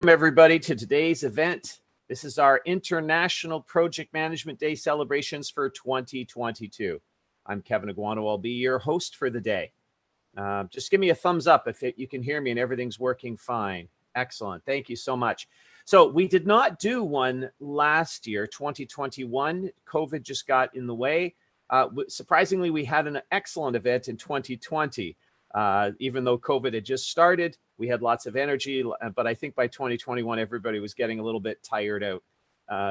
Welcome everybody to today's event. This is our International Project Management Day celebrations for 2022. I'm Kevin Aguano. I'll be your host for the day. Just give me a thumbs up if you can hear me and everything's working fine. Excellent. Thank you so much. So we did not do one last year, 2021. COVID just got in the way. Surprisingly, we had an excellent event in 2020. Even though COVID had just started, we had lots of energy, but I think by 2021, everybody was getting a little bit tired out.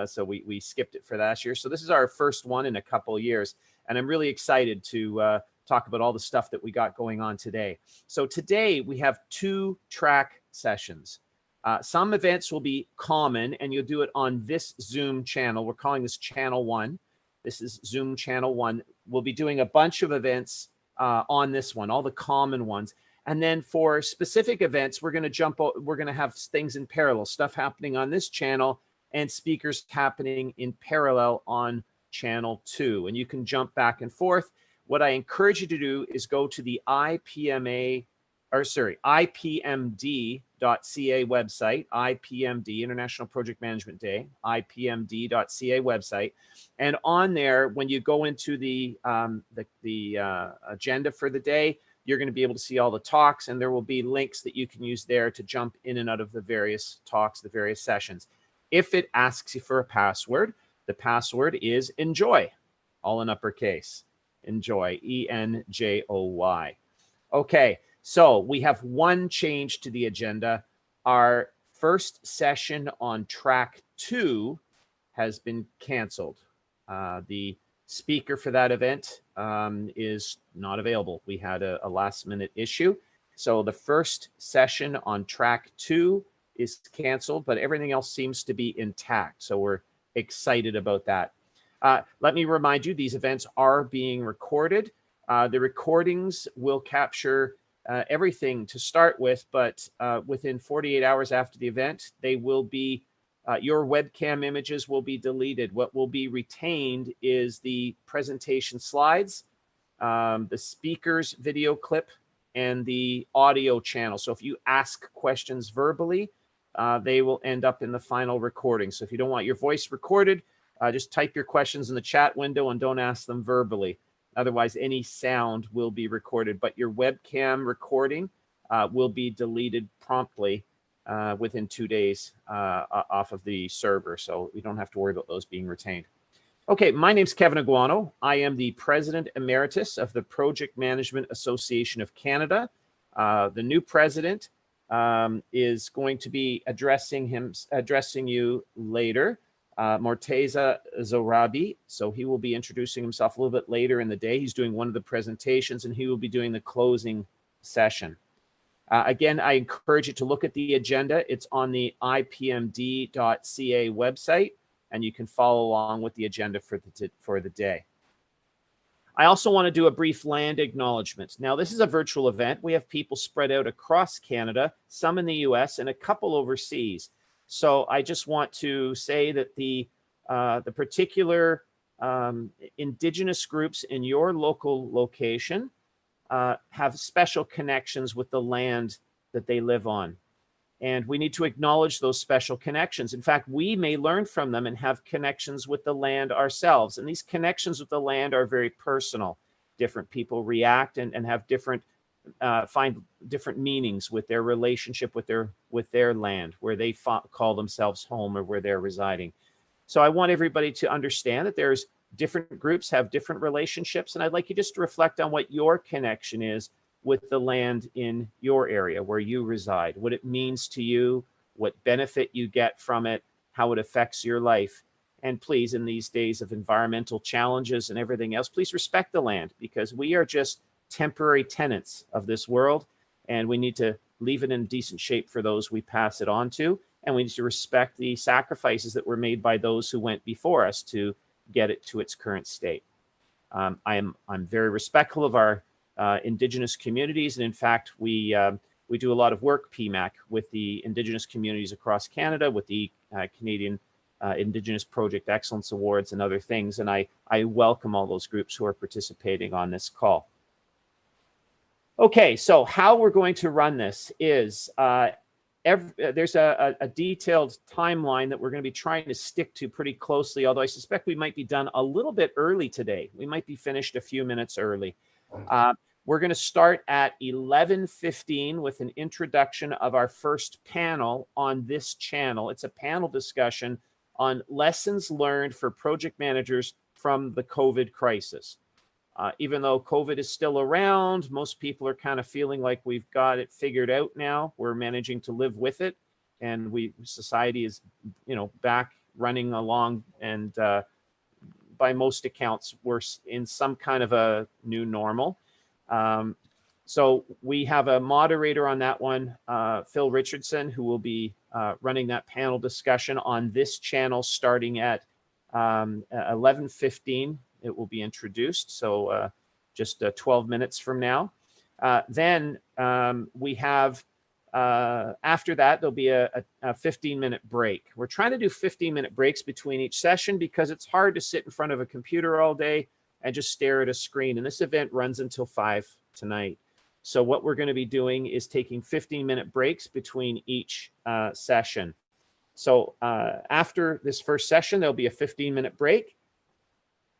So we skipped it for last year. So this is our first one in a couple of years. And I'm really excited to talk about all the stuff that we got going on today. So today we have 2 track sessions. Some events will be common and you'll do it on this Zoom channel. We're calling this channel 1. This is Zoom channel 1. We'll be doing a bunch of events on this one, all the common ones. And then for specific events, we're going to have things in parallel, stuff happening on this channel and speakers happening in parallel on channel 2. And you can jump back and forth. What I encourage you to do is go to the IPMD.ca website, IPMD, International Project Management Day, IPMD.ca website. And on there, when you go into the agenda for the day, you're going to be able to see all the talks, and there will be links that you can use there to jump in and out of the various talks, the various sessions. If it asks you for a password, the password is ENJOY, all in uppercase. ENJOY, ENJOY. Okay, so we have one change to the agenda. Our first session on track 2 has been canceled. The speaker for that event is not available. We had a last minute issue. So the first session on track 2 is canceled, but everything else seems to be intact. So we're excited about that. Let me remind you, these events are being recorded. The recordings will capture everything to start with, but within 48 hours after the event, they will be your webcam images will be deleted. What will be retained is the presentation slides, the speaker's video clip, and the audio channel. So if you ask questions verbally, they will end up in the final recording. So if you don't want your voice recorded, just type your questions in the chat window and don't ask them verbally. Otherwise, any sound will be recorded, but your webcam recording will be deleted promptly within 2 days off of the server. So we don't have to worry about those being retained. Okay, my name's Kevin Aguano. I am the President Emeritus of the Project Management Association of Canada. The new president is going to be addressing you later. Morteza Zorabi. So he will be introducing himself a little bit later in the day. He's doing one of the presentations and he will be doing the closing session. Again, I encourage you to look at the agenda. It's on the IPMD.ca website, and you can follow along with the agenda for the day. I also want to do a brief land acknowledgement. Now, this is a virtual event. We have people spread out across Canada, some in the US and a couple overseas. So I just want to say that the particular Indigenous groups in your local location have special connections with the land that they live on. And we need to acknowledge those special connections. In fact, we may learn from them and have connections with the land ourselves. And these connections with the land are very personal. Different people react and have different find different meanings with their relationship with their land, where they call themselves home or where they're residing. So I want everybody to understand that there's different groups have different relationships, and I'd like you just to reflect on what your connection is with the land in your area where you reside, what it means to you, what benefit you get from it, how it affects your life. And please, in these days of environmental challenges and everything else, please respect the land, because we are just temporary tenants of this world, and we need to leave it in decent shape for those we pass it on to, and we need to respect the sacrifices that were made by those who went before us to get it to its current state. I'm very respectful of our Indigenous communities, and in fact, we do a lot of work, PMAC, with the Indigenous communities across Canada, with the Canadian Indigenous Project Excellence Awards and other things, and I welcome all those groups who are participating on this call. Okay, so how we're going to run this is there's a detailed timeline that we're going to be trying to stick to pretty closely, although I suspect we might be done a little bit early today. We might be finished a few minutes early. We're going to start at 11:15 with an introduction of our first panel on this channel. It's a panel discussion on lessons learned for project managers from the COVID crisis. Even though COVID is still around, most people are kind of feeling like we've got it figured out now. We're managing to live with it, and society is, back running along, and by most accounts, we're in some kind of a new normal. So we have a moderator on that one, Phil Richardson, who will be running that panel discussion on this channel starting at 11:15. It will be introduced, so just 12 minutes from now. Then we have, after that, there'll be a 15-minute break. We're trying to do 15-minute breaks between each session because it's hard to sit in front of a computer all day and just stare at a screen. And this event runs until 5 tonight. So what we're going to be doing is taking 15-minute breaks between each session. So after this first session, there'll be a 15-minute break.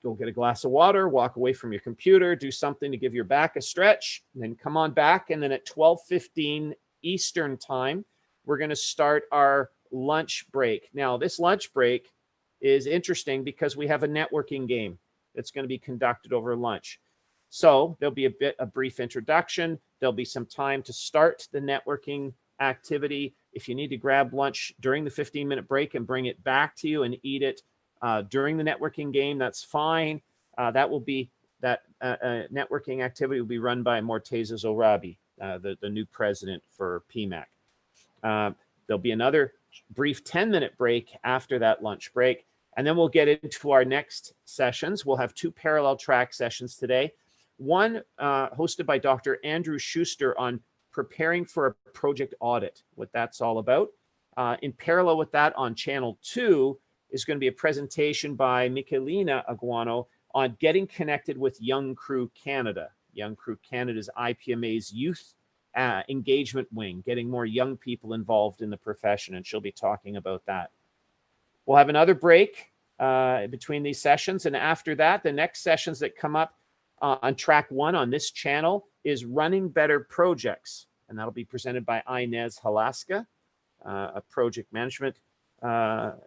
Go get a glass of water, walk away from your computer, do something to give your back a stretch, and then come on back. And then at 12:15 Eastern time, we're going to start our lunch break. Now, this lunch break is interesting because we have a networking game that's going to be conducted over lunch. So there'll be a brief introduction. There'll be some time to start the networking activity. If you need to grab lunch during the 15-minute break and bring it back to you and eat it during the networking game, that's fine. That networking activity will be run by Morteza Zorabi, the new president for PMAC. There'll be another brief 10-minute break after that lunch break, and then we'll get into our next sessions. We'll have 2 parallel track sessions today. One hosted by Dr. Andrew Schuster on preparing for a project audit, what that's all about. In parallel with that, on Channel 2, is going to be a presentation by Michelina Aguano on getting connected with Young Crew Canada. Young Crew Canada is IPMA's youth engagement wing, getting more young people involved in the profession, and she'll be talking about that. We'll have another break between these sessions, and after that, the next sessions that come up on track 1 on this channel is Running Better Projects, and that'll be presented by Inez Halaska, a project management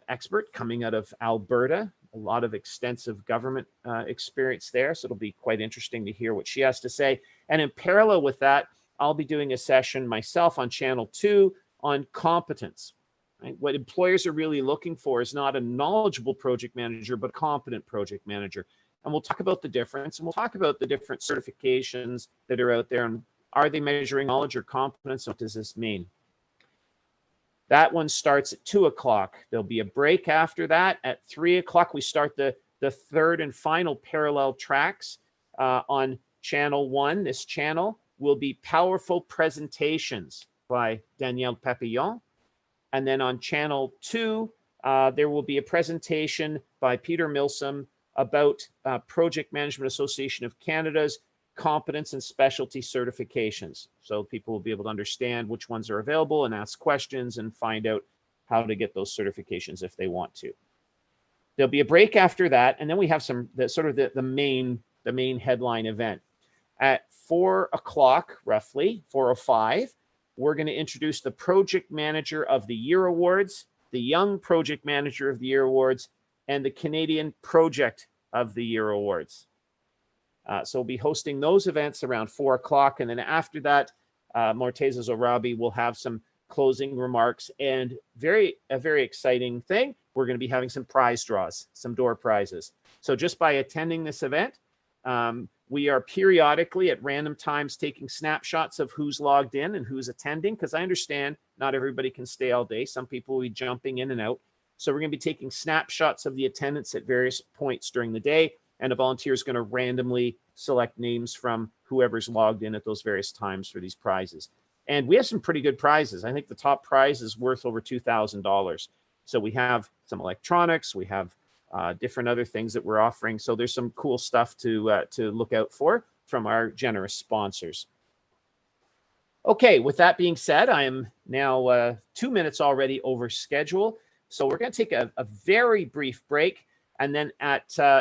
expert coming out of Alberta, a lot of extensive government experience there. So it'll be quite interesting to hear what she has to say. And in parallel with that, I'll be doing a session myself on Channel 2 on competence. Right? What employers are really looking for is not a knowledgeable project manager, but a competent project manager. And we'll talk about the difference, and we'll talk about the different certifications that are out there, and are they measuring knowledge or competence? What does this mean? That one starts at 2 o'clock. There'll be a break after that. At 3 o'clock, we start the third and final parallel tracks on Channel 1. This channel will be Powerful Presentations by Danielle Papillon. And then on Channel 2, there will be a presentation by Peter Milsom about Project Management Association of Canada's competence and specialty certifications. So people will be able to understand which ones are available and ask questions and find out how to get those certifications if they want to. There'll be a break after that, and then we have the main headline event. At 4 o'clock, roughly, 4:05, we're going to introduce the Project Manager of the Year Awards, the Young Project Manager of the Year Awards, and the Canadian Project of the Year Awards. So we'll be hosting those events around 4 o'clock. And then after that, Morteza Zorabi will have some closing remarks. And a very exciting thing, we're going to be having some prize draws, some door prizes. So just by attending this event, we are periodically at random times taking snapshots of who's logged in and who's attending, because I understand not everybody can stay all day. Some people will be jumping in and out. So we're going to be taking snapshots of the attendance at various points during the day, and a volunteer is going to randomly select names from whoever's logged in at those various times for these prizes. And we have some pretty good prizes. I think the top prize is worth over $2,000. So we have some electronics, we have different other things that we're offering. So there's some cool stuff to look out for from our generous sponsors. Okay, with that being said, I am now 2 minutes already over schedule. So we're going to take a very brief break. And then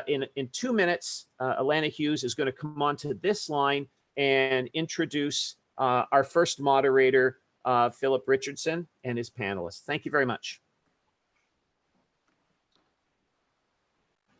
in 2 minutes, Alana Hughes is going to come onto this line and introduce our first moderator, Philip Richardson, and his panelists. Thank you very much.